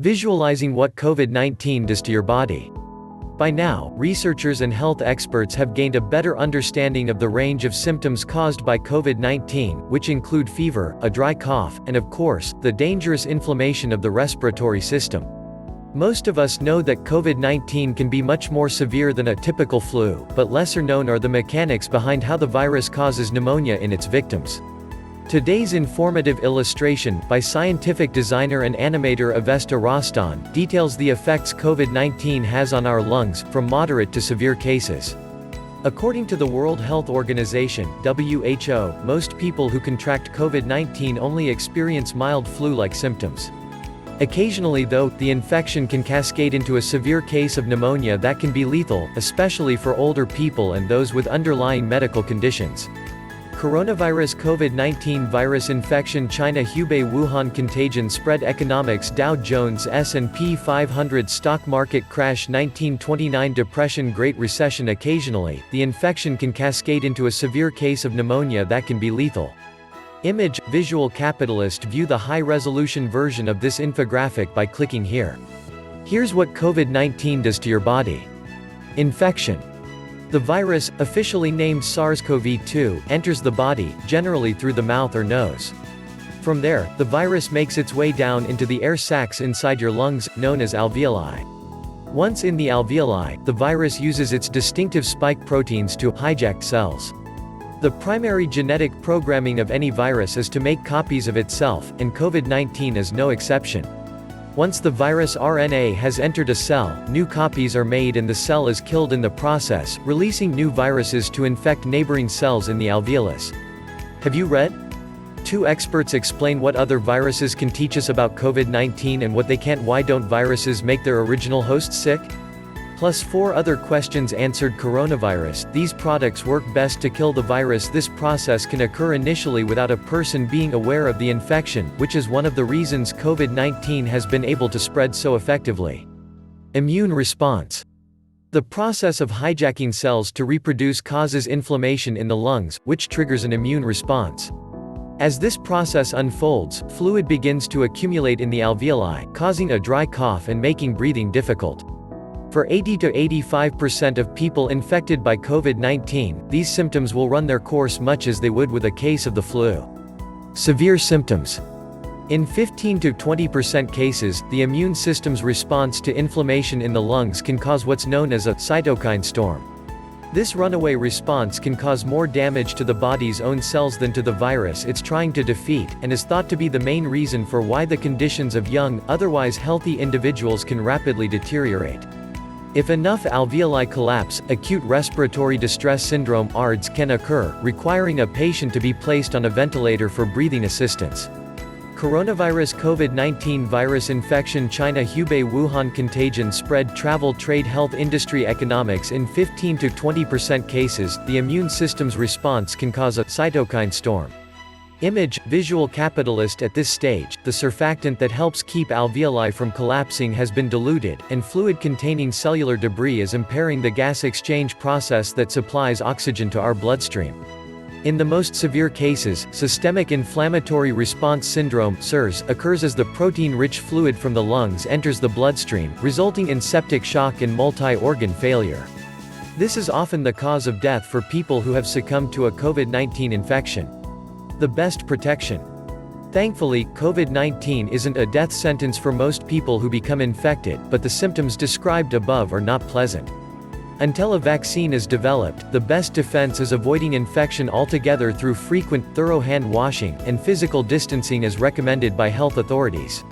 Visualizing what COVID-19 does to your body. By now, researchers and health experts have gained a better understanding of the range of symptoms caused by COVID-19, which include fever, a dry cough, and of course, the dangerous inflammation of the respiratory system. Most of us know that COVID-19 can be much more severe than a typical flu, but lesser known are the mechanics behind how the virus causes pneumonia in its victims. Today's informative illustration, by scientific designer and animator Avesta Rostan, details the effects COVID-19 has on our lungs, from moderate to severe cases. According to the World Health Organization (WHO), most people who contract COVID-19 only experience mild flu-like symptoms. Occasionally though, the infection can cascade into a severe case of pneumonia that can be lethal, especially for older people and those with underlying medical conditions. Coronavirus COVID-19 virus infection China Hubei Wuhan contagion spread economics Dow Jones S&P 500 stock market crash 1929 depression Great Recession Occasionally, the infection can cascade into a severe case of pneumonia that can be lethal. Image, Visual Capitalist View the high-resolution version of this infographic by clicking here. Here's what COVID-19 does to your body. Infection. The virus, officially named SARS-CoV-2, enters the body, generally through the mouth or nose. From there, the virus makes its way down into the air sacs inside your lungs, known as alveoli. Once in the alveoli, the virus uses its distinctive spike proteins to hijack cells. The primary genetic programming of any virus is to make copies of itself, and COVID-19 is no exception. Once the virus RNA has entered a cell, new copies are made and the cell is killed in the process, releasing new viruses to infect neighboring cells in the alveolus. Have you read? Two experts explain what other viruses can teach us about COVID-19 and what they can't. Why don't viruses make their original hosts sick? Plus 4 other questions answered. Coronavirus, these products work best to kill the virus. This process can occur initially without a person being aware of the infection, which is one of the reasons COVID-19 has been able to spread so effectively. Immune response. The process of hijacking cells to reproduce causes inflammation in the lungs, which triggers an immune response. As this process unfolds, fluid begins to accumulate in the alveoli, causing a dry cough and making breathing difficult. For 80 to 85% of people infected by COVID-19, these symptoms will run their course much as they would with a case of the flu. Severe symptoms. In 15 to 20% cases, the immune system's response to inflammation in the lungs can cause what's known as a cytokine storm. This runaway response can cause more damage to the body's own cells than to the virus it's trying to defeat, and is thought to be the main reason for why the conditions of young, otherwise healthy individuals can rapidly deteriorate. If enough alveoli collapse, acute respiratory distress syndrome (ARDS) can occur, requiring a patient to be placed on a ventilator for breathing assistance. Coronavirus COVID-19 virus infection China Hubei Wuhan contagion spread travel trade health industry economics In 15 to 20% cases, the immune system's response can cause a cytokine storm. Image, Visual Capitalist At this stage, the surfactant that helps keep alveoli from collapsing has been diluted, and fluid containing cellular debris is impairing the gas exchange process that supplies oxygen to our bloodstream. In the most severe cases, systemic inflammatory response syndrome (SIRS) occurs as the protein-rich fluid from the lungs enters the bloodstream, resulting in septic shock and multi-organ failure. This is often the cause of death for people who have succumbed to a COVID-19 infection. The best protection. Thankfully, COVID-19 isn't a death sentence for most people who become infected, but the symptoms described above are not pleasant. Until a vaccine is developed, the best defense is avoiding infection altogether through frequent, thorough hand washing, and physical distancing as recommended by health authorities.